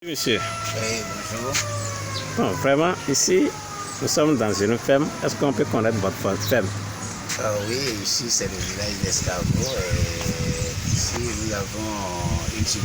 Monsieur. Oui, bonjour. Bon, vraiment, ici, nous sommes dans une ferme. Est-ce qu'on peut connaître votre ferme? Oui, ici c'est le village d'Escargot. Ici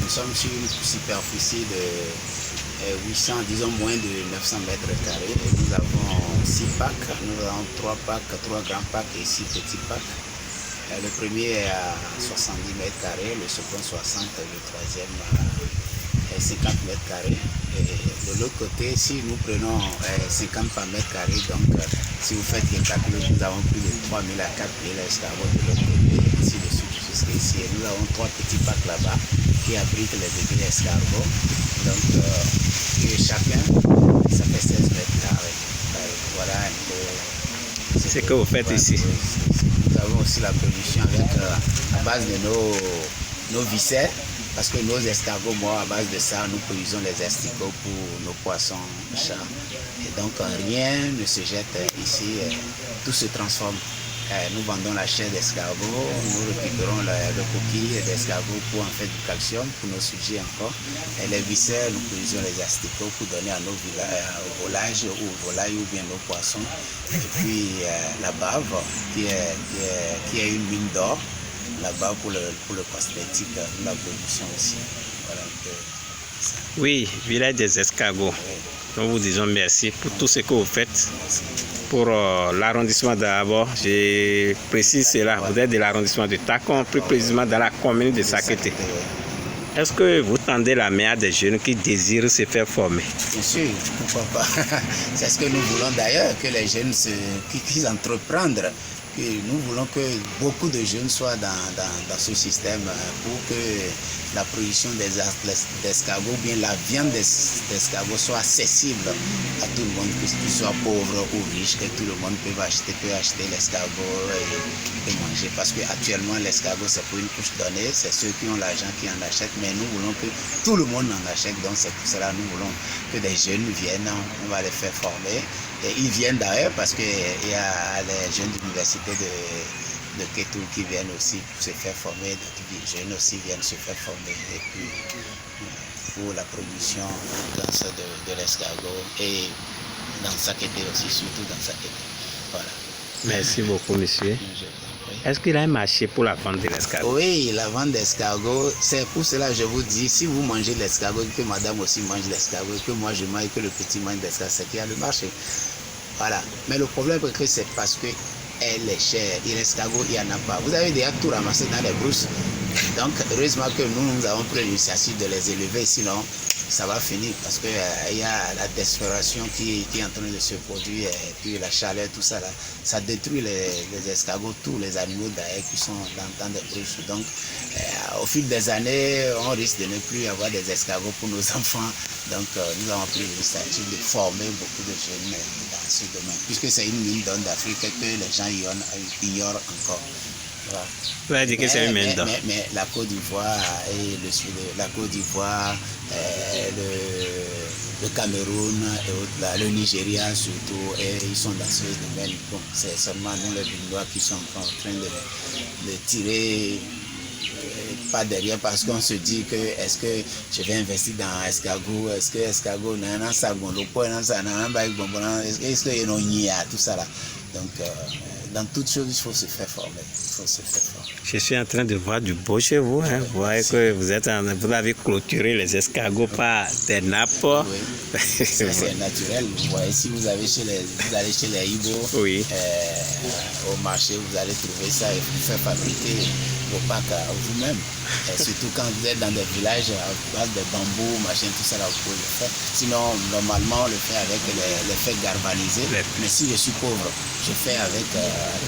nous sommes sur une superficie de 800, disons moins de 900 mètres carrés. Et nous avons 6 packs. Nous avons 3 packs, 3 grands packs et 6 petits packs. Le premier est à 70 mètres carrés, le second 60, le troisième à 50 mètres carrés. Et de l'autre côté, si nous prenons 50 par mètre carré, donc si vous faites les calculs, nous avons plus de 3000 à 4000 escargots de l'autre côté, ainsi de suite jusqu'ici. Et nous avons 3 petits packs là-bas qui abritent les bébés escargots. Donc, et chacun, ça fait 16 mètres carrés. Voilà un peu ce que vous faites ici. Nous avons aussi la production avec à base de nos viscères. Parce que nos escargots morts, à base de ça, nous produisons les asticots pour nos poissons, chats. Et donc, rien ne se jette ici, tout se transforme. Nous vendons la chair d'escargot, nous récupérons le coquille d'escargot pour en faire du calcium, pour nos sujets encore. Et les viscères, nous produisons les asticots pour donner à nos volailles ou bien nos poissons. Et puis, la bave, qui est une mine d'or. Là-bas pour le cosmétique, la production aussi. Voilà un peu ça. Oui, village des escargots. Oui. Nous vous disons merci pour tout ce que vous faites. Merci. Pour l'arrondissement d'abord, je précise cela, vous êtes de l'arrondissement de Tacon, plus précisément dans la commune de Sakété. Est-ce que vous tendez la main à des jeunes qui désirent se faire former? Bien sûr, pourquoi pas. C'est ce que nous voulons d'ailleurs, que les jeunes puissent entreprendre. Nous voulons que beaucoup de jeunes soient dans ce système pour que la production des escargots, ou bien la viande d'escargots soit accessible à tout le monde, que tu sois pauvre ou riche, que tout le monde peut acheter l'escargot et manger. Parce qu'actuellement, l'escargot, c'est pour une couche donnée, c'est ceux qui ont l'argent qui en achètent, mais nous voulons que tout le monde en achète. Donc c'est pour cela que nous voulons que des jeunes viennent, on va les faire former. Et ils viennent d'ailleurs parce qu'il y a les jeunes de l'université de Kétou qui viennent aussi pour se faire former, les jeunes aussi viennent se faire former. Et puis pour la production de l'escargot et dans Sakété aussi, surtout dans Sakété. Voilà. Merci beaucoup, monsieur. Est-ce qu'il y a un marché pour la vente de l'escargot? Oui, la vente d'escargot, c'est pour cela que je vous dis, si vous mangez l'escargot, que madame aussi mange l'escargot, que moi je mange, que le petit mange l'escargot, c'est qu'il y a le marché. Voilà. Mais le problème c'est que c'est parce que elle est chère. Et l'escargot, il n'y en a pas. Vous avez déjà tout ramassé dans les brousses. Donc, heureusement que nous avons pris l'initiative de les élever, sinon ça va finir parce qu'il y a la desperation qui est en train de se produire et puis la chaleur, tout ça là, ça détruit les escargots, tous les animaux d'ailleurs qui sont dans des brousses. Donc, au fil des années, on risque de ne plus avoir des escargots pour nos enfants. Donc, nous avons pris l'initiative de former beaucoup de jeunes dans ce domaine, puisque c'est une mine d'or d'Afrique que les gens ignorent encore. Voilà. Vous avez dit que c'est une mine d'or. Mais la Côte d'Ivoire et la Côte d'Ivoire, le Cameroun et autres, là, le Nigeria surtout, et ils sont dans ce domaine. Bon, c'est seulement nous les Binois qui sont en train de tirer pas derrière parce qu'on se dit que est-ce que je vais investir dans escargot, est-ce que escargot est-ce que tout ça là. Donc dans toutes choses il faut se faire former. Je suis en train de voir du beau chez vous. Hein. Vous voyez que vous avez clôturé les escargots par des nappes. Oui. C'est naturel. Vous voyez, si vous allez chez les Ibo, oui. Au marché, vous allez trouver ça et vous faire fabriquer vos packs à vous-même. Surtout quand vous êtes dans des villages à base de bambou, machin, tout ça là, vous pouvez le faire. Sinon, normalement, on le fait avec les fers galvanisés. Mais si je suis pauvre, je fais avec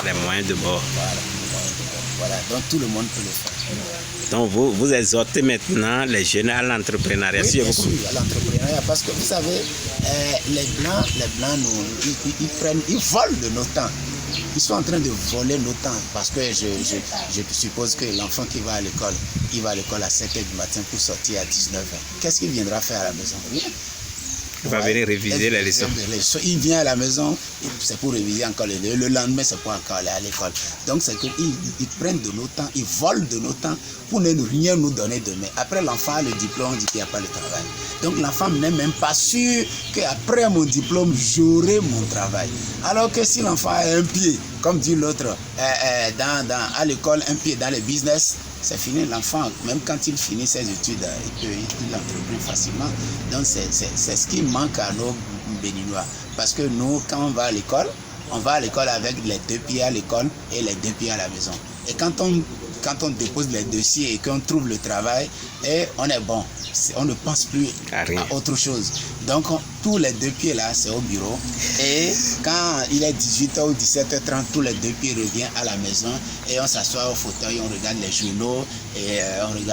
les moyens de bord. Voilà, donc tout le monde peut le faire. Donc vous exhortez maintenant les jeunes à l'entrepreneuriat. Oui, bien sûr, à l'entrepreneuriat, parce que vous savez, les blancs ils volent de nos temps. Ils sont en train de voler nos temps parce que je suppose que l'enfant qui va à l'école, il va à l'école à 5h du matin pour sortir à 19h. Qu'est-ce qu'il viendra faire à la maison? Rien. Il va venir réviser les leçons. Il vient à la maison, c'est pour réviser encore les leçons. Le lendemain, c'est pour encore aller à l'école. Donc, c'est qu'ils prennent de nos temps, ils volent de nos temps pour ne rien nous donner demain. Après, l'enfant a le diplôme, on dit qu'il n'y a pas le travail. Donc, l'enfant n'est même pas sûr qu'après mon diplôme, j'aurai mon travail. Alors que si l'enfant a un pied, comme dit l'autre, à l'école, un pied dans le business, c'est fini. L'enfant, même quand il finit ses études, il entreprend facilement. Donc, c'est ce qui manque à nos Béninois. Parce que nous, quand on va à l'école avec les 2 pieds à l'école et les 2 pieds à la maison. Et quand on dépose les dossiers et qu'on trouve le travail, et on est bon. On ne pense plus à autre chose. Donc, tous les 2 pieds là, c'est au bureau. Et quand il est 18h ou 17h30, tous les 2 pieds reviennent à la maison et on s'assoit au fauteuil, on regarde les journaux et on regarde